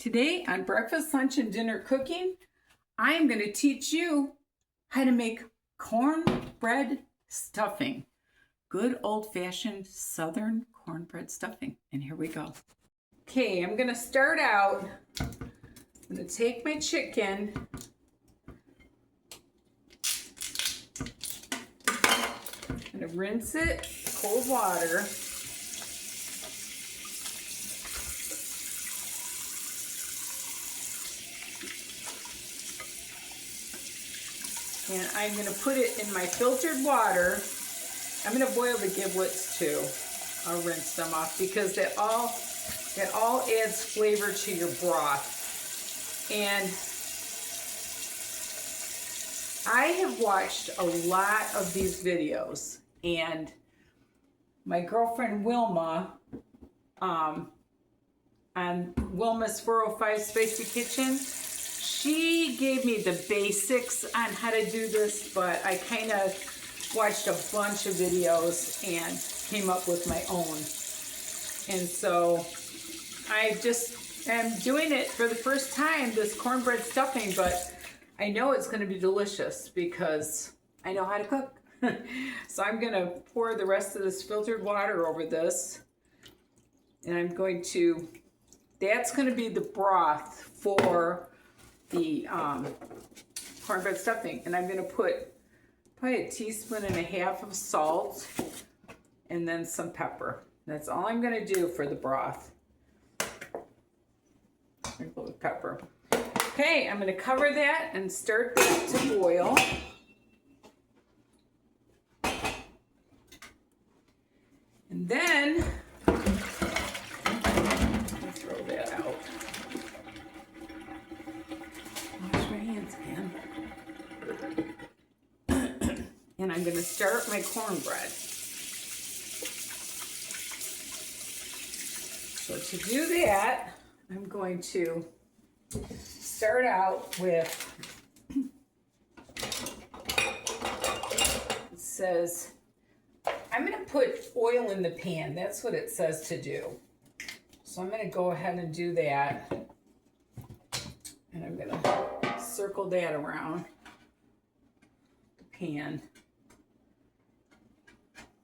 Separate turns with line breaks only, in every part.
Today on Breakfast, Lunch, and Dinner Cooking, I am going to teach you how to make cornbread stuffing. Good old-fashioned Southern cornbread stuffing. And here we go. Okay, I'm going to start out. I'm going to take my chicken. I'm going to rinse it, cold water. And I'm going to put it in my filtered water. I'm going to boil the giblets too. I'll rinse them off because that all adds flavor to your broth. And I have watched a lot of these videos, and my girlfriend Wilma on Wilma's 405 Spicy Kitchen, she gave me the basics on how to do this, but I kind of watched a bunch of videos and came up with my own. And so I just am doing it for the first time, this cornbread stuffing, but I know it's going to be delicious because I know how to cook. So I'm going to pour the rest of this filtered water over this, and I'm going to, that's going to be the broth for the cornbread stuffing. And I'm going to put probably 1.5 teaspoons of salt and then some pepper. That's all I'm going to do for the broth. I'm going to put with pepper. Okay, I'm going to cover that and start that to boil. And then I'll throw that out. Wash my hands again. And I'm going to start my cornbread. So to do that, I'm going to start out with, it says, I'm going to put oil in the pan. That's what it says to do. So I'm going to go ahead and do that. And I'm going to circle that around the pan.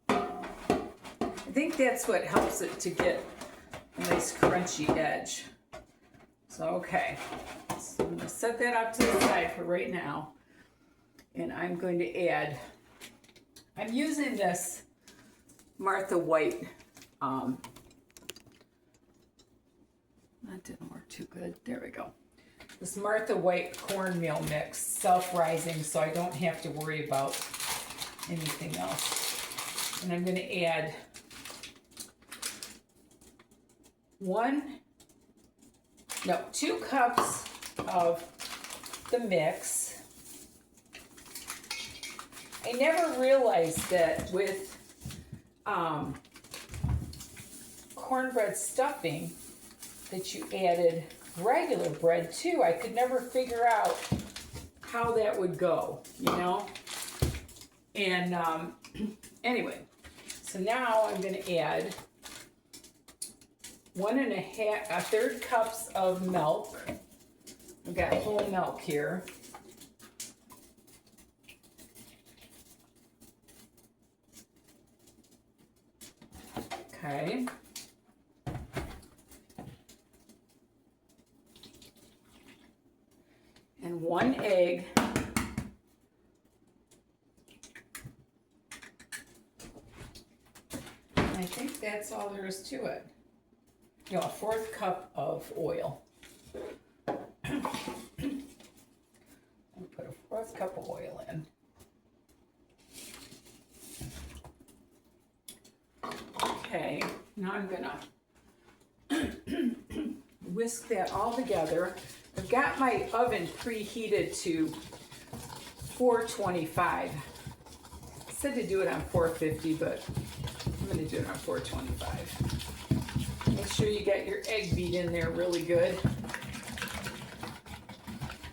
I think that's what helps it to get a nice crunchy edge. So, okay. So I'm going to set that up to the side for right now. And I'm going to add, I'm using this Martha White, that didn't work too good. There we go. This Martha White cornmeal mix, self-rising, so I don't have to worry about anything else. And I'm going to add 2 cups of the mix. I never realized that with cornbread stuffing that you added regular bread too. I could never figure out how that would go, you know? And anyway, so now I'm going to add 1.5 cups of milk. I've got whole milk here. Okay. And 1 egg. And I think that's all there is to it. You know, 1/4 cup of oil. I'll put a 1/4 cup of oil in. Okay, now I'm gonna whisk that all together. I've got my oven preheated to 425. I said to do it on 450, but I'm gonna do it on 425. Make sure you get your egg beat in there really good.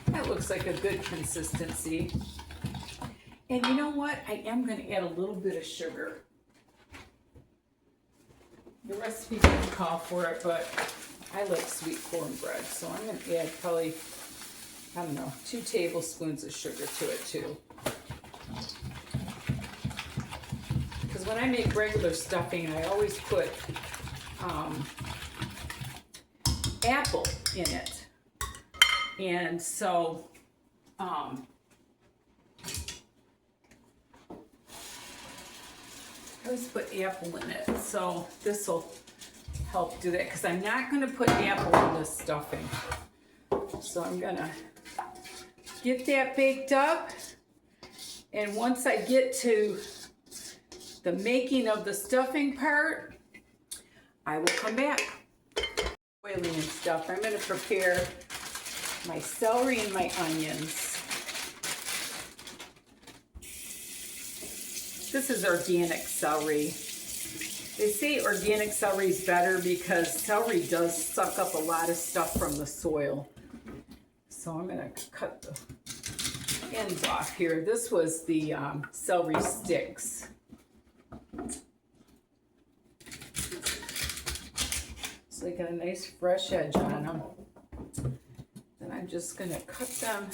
That looks like a good consistency. And you know what? I am going to add a little bit of sugar. The recipe didn't call for it, but I like sweet cornbread, so I'm going to add probably, I don't know, 2 tablespoons of sugar to it too. Because when I make regular stuffing, I always put apple in it. And so, I always put apple in it. So this will help do that, because I'm not going to put apple in this stuffing. So I'm going to get that baked up, and once I get to the making of the stuffing part, I will come back. Boiling and stuff. I'm going to prepare my celery and my onions. This is organic celery. They say organic celery is better because celery does suck up a lot of stuff from the soil. So I'm going to cut the ends off here. This was the celery sticks. So they got a nice fresh edge on them. Then I'm just going to cut them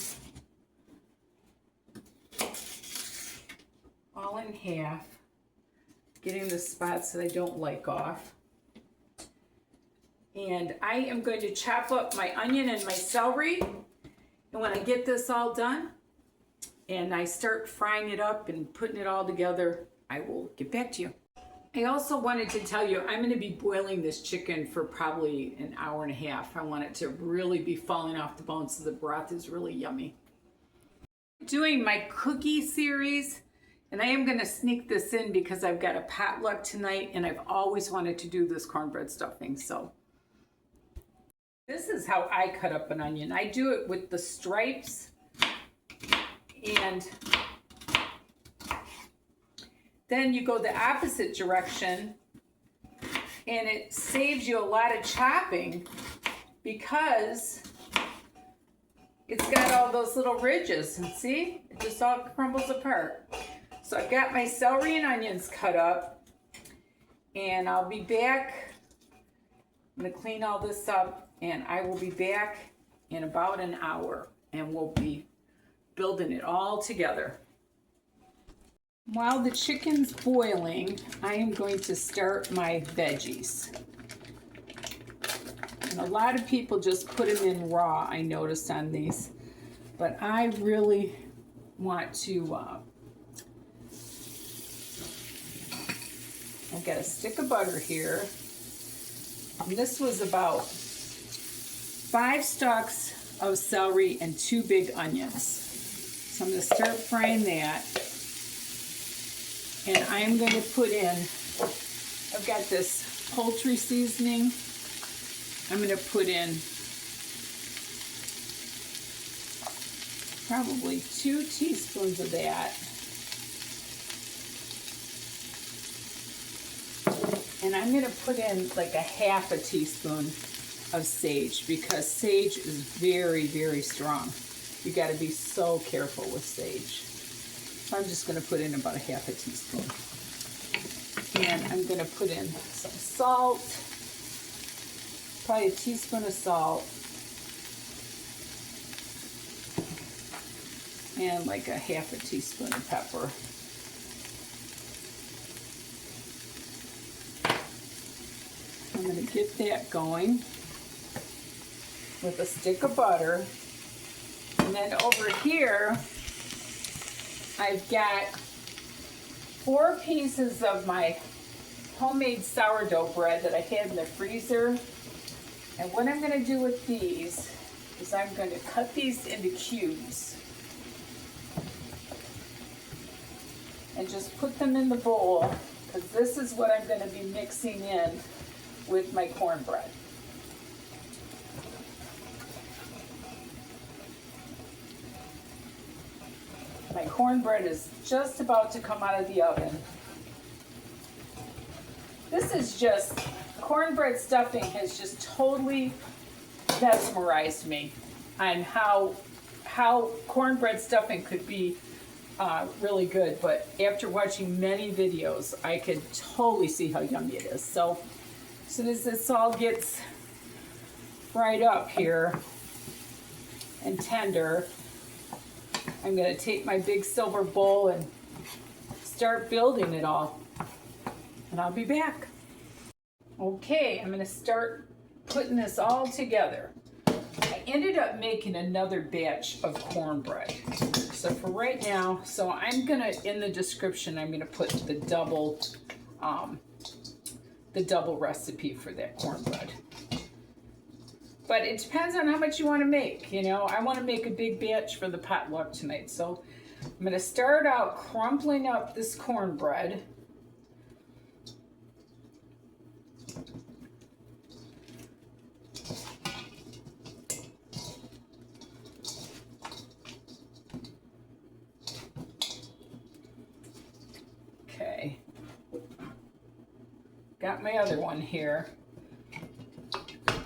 all in half, getting the spots that I don't like off. And I am going to chop up my onion and my celery. And when I get this all done and I start frying it up and putting it all together, I will get back to you. I also wanted to tell you, I'm going to be boiling this chicken for probably an hour and a half. I want it to really be falling off the bone so the broth is really yummy. Doing my cookie series, and I am going to sneak this in because I've got a potluck tonight and I've always wanted to do this cornbread stuffing. So this is how I cut up an onion. I do it with the stripes, and then you go the opposite direction, and it saves you a lot of chopping because it's got all those little ridges, and see, it just all crumbles apart. So I've got my celery and onions cut up, and I'll be back. I'm gonna clean all this up, and I will be back in about an hour, and we'll be building it all together. While the chicken's boiling, I am going to start my veggies. And a lot of people just put them in raw, I noticed on these. But I really want to, I've got a stick of butter here. And this was about 5 stalks of celery and 2 big onions. So I'm going to start frying that. And I'm going to put in, I've got this poultry seasoning. I'm going to put in probably 2 teaspoons of that. And I'm going to put in like a half a teaspoon of sage, because sage is very, very strong. You got to be so careful with sage. So I'm just going to put in about a half a teaspoon. And I'm going to put in some salt, probably a teaspoon of salt, and like a half a teaspoon of pepper. I'm going to get that going with a stick of butter. And then over here, I've got 4 pieces of my homemade sourdough bread that I had in the freezer. And what I'm going to do with these is I'm going to cut these into cubes and just put them in the bowl, because this is what I'm going to be mixing in with my cornbread. My cornbread is just about to come out of the oven. This is just, cornbread stuffing has just totally mesmerized me on how cornbread stuffing could be really good. But after watching many videos, I could totally see how yummy it is. So as soon as this all gets fried up here and tender, I'm going to take my big silver bowl and start building it all. And I'll be back. Okay, I'm going to start putting this all together. I ended up making another batch of cornbread. So for right now, so I'm going to, in the description, I'm going to put the double recipe for that cornbread. But it depends on how much you want to make. You know, I want to make a big batch for the potluck tonight. So I'm going to start out crumpling up this cornbread. Okay. Got my other one here.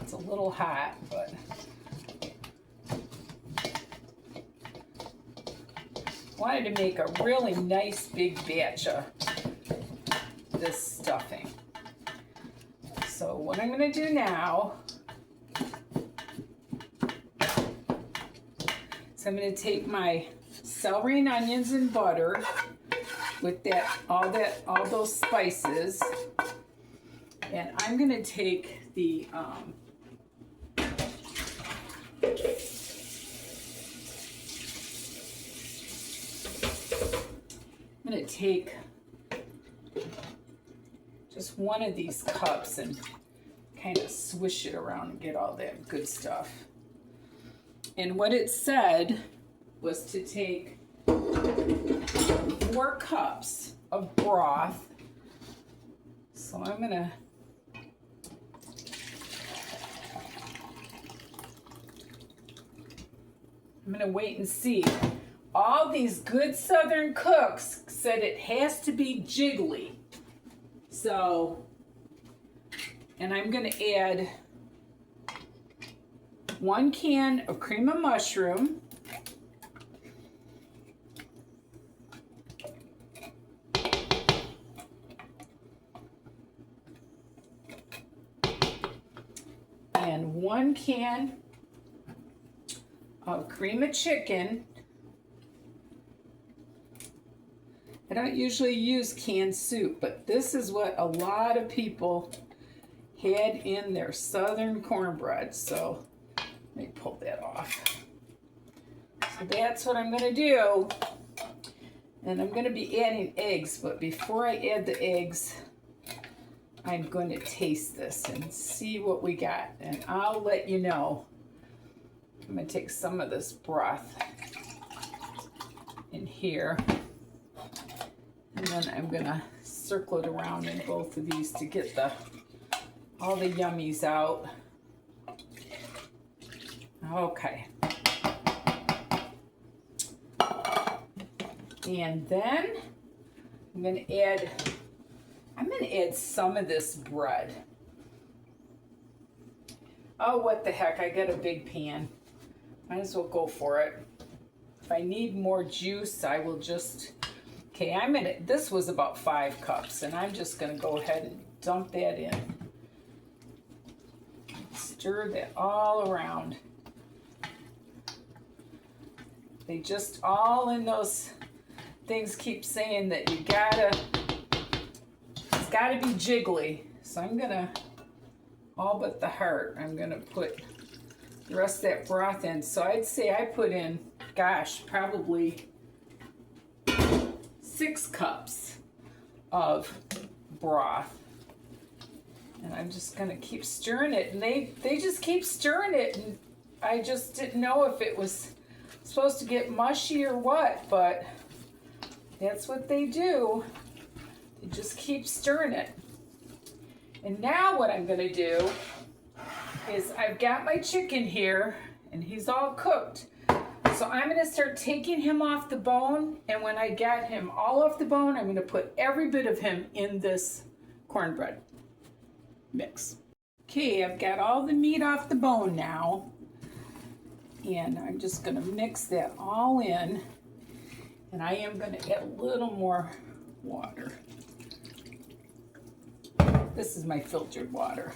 It's a little hot, but wanted to make a really nice big batch of this stuffing. So what I'm going to do now is I'm going to take my celery and onions and butter with all those spices, and I'm going to take the I'm going to take just one of these cups and kind of swish it around and get all that good stuff. And what it said was to take 4 cups of broth. So I'm going to wait and see. All these good Southern cooks said it has to be jiggly. So, and I'm going to add 1 can of cream of mushroom. And 1 can of cream of chicken. I don't usually use canned soup, but this is what a lot of people had in their Southern cornbread. So let me pull that off. So that's what I'm going to do. And I'm going to be adding eggs, but before I add the eggs, I'm going to taste this and see what we got. And I'll let you know. I'm going to take some of this broth in here. And then I'm going to circle it around in both of these to get all the yummies out. Okay. And then I'm going to add some of this bread. Oh, what the heck, I got a big pan. Might as well go for it. If I need more juice, I will just... Okay, this was about 5 cups, and I'm just going to go ahead and dump that in. Stir that all around. They just all in those things keep saying that it's gotta be jiggly. So I'm gonna, all but the heart, I'm gonna put the rest of that broth in. So I'd say I put in, gosh, probably 6 cups of broth. And I'm just gonna keep stirring it. And they just keep stirring it. And I just didn't know if it was supposed to get mushy or what, but that's what they do. They just keep stirring it. And now what I'm gonna do is I've got my chicken here and he's all cooked. So I'm gonna start taking him off the bone, and when I get him all off the bone, I'm gonna put every bit of him in this cornbread mix. Okay, I've got all the meat off the bone now, and I'm just gonna mix that all in, and I am gonna add a little more water. This is my filtered water.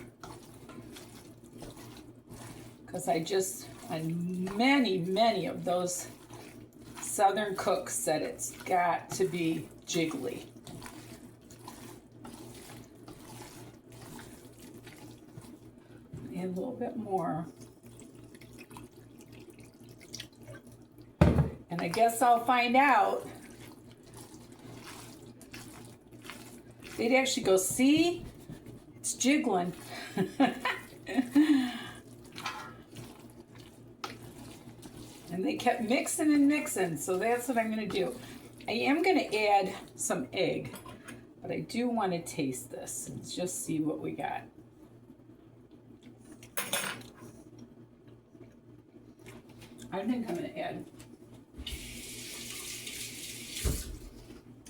because on many of those Southern cooks said it's got to be jiggly. Add a little bit more. And I guess I'll find out. They'd actually go, see? It's jiggling. And they kept mixing and mixing, so that's what I'm going to do. I am going to add some egg, but I do want to taste this and just see what we got. I think I'm going to add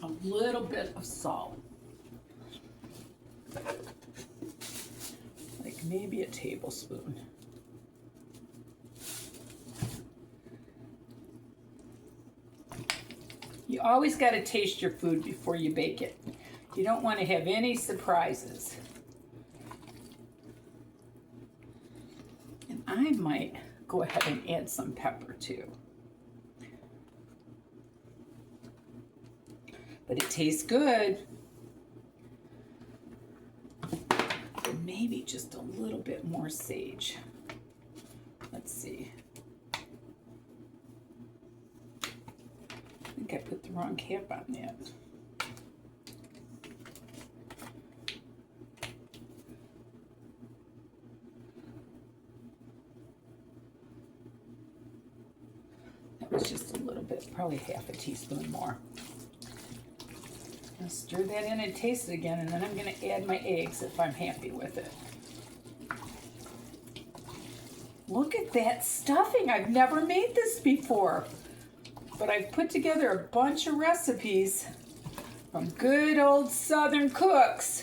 a little bit of salt. Like maybe a tablespoon. You always got to taste your food before you bake it. You don't want to have any surprises. And I might go ahead and add some pepper too. But it tastes good. And maybe just a little bit more sage. Let's see. I think I put the wrong cap on that. That was just a little bit, probably half a teaspoon more. I'll stir that in and taste it again, and then I'm going to add my eggs if I'm happy with it. Look at that stuffing. I've never made this before. But I've put together a bunch of recipes from good old Southern cooks.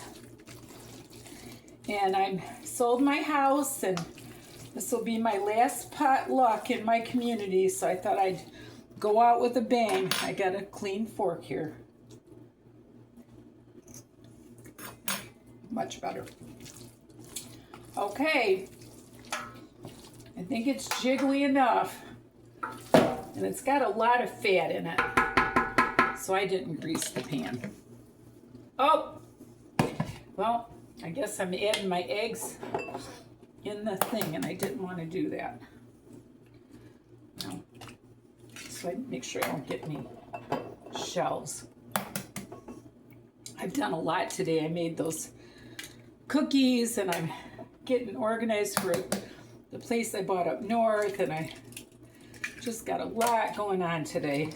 And I sold my house, and this will be my last potluck in my community, so I thought I'd go out with a bang. I got a clean fork here. Much better. Okay. I think it's jiggly enough. And it's got a lot of fat in it, so I didn't grease the pan. Oh, well, I guess I'm adding my eggs in the thing, and I didn't want to do that. No. So I make sure I don't get any shells. I've done a lot today. I made those cookies, and I'm getting organized for the place I bought up north, and I just got a lot going on today.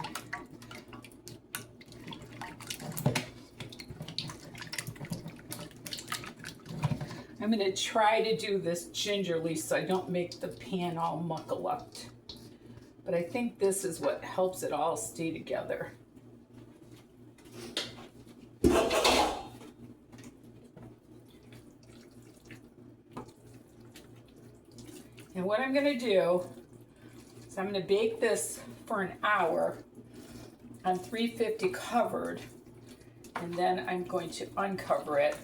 I'm going to try to do this gingerly so I don't make the pan all muckle-upped. But I think this is what helps it all stay together. And what I'm going to do, so I'm going to bake this for an hour on 350 covered, and then I'm going to uncover it,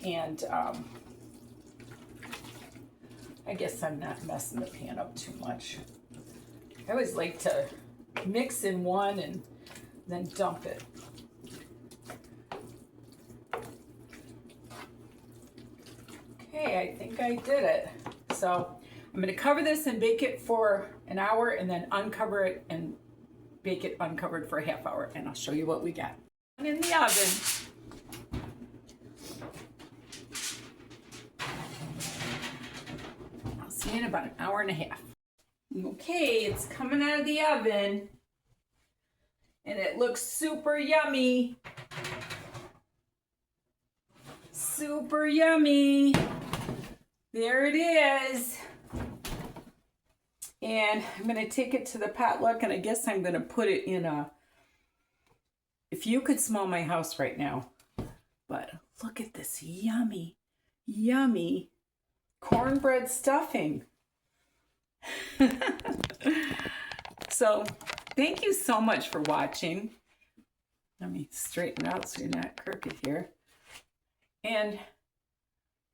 and I guess I'm not messing the pan up too much. I always like to mix in one and then dump it. Okay, I think I did it. So I'm going to cover this and bake it for an hour, and then uncover it and bake it uncovered for a half hour, and I'll show you what we got. In the oven. I'll see you in about an hour and a half. Okay, it's coming out of the oven, and it looks super yummy. Super yummy. There it is. And I'm going to take it to the potluck, and I guess I'm going to put it in a, if you could smell my house right now, but look at this yummy, yummy cornbread stuffing. So thank you so much for watching. Let me straighten out so you're not crooked here. And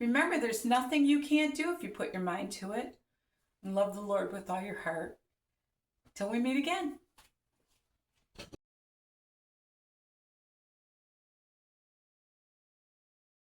Remember, there's nothing you can't do if you put your mind to it. And love the Lord with all your heart. Till we meet again.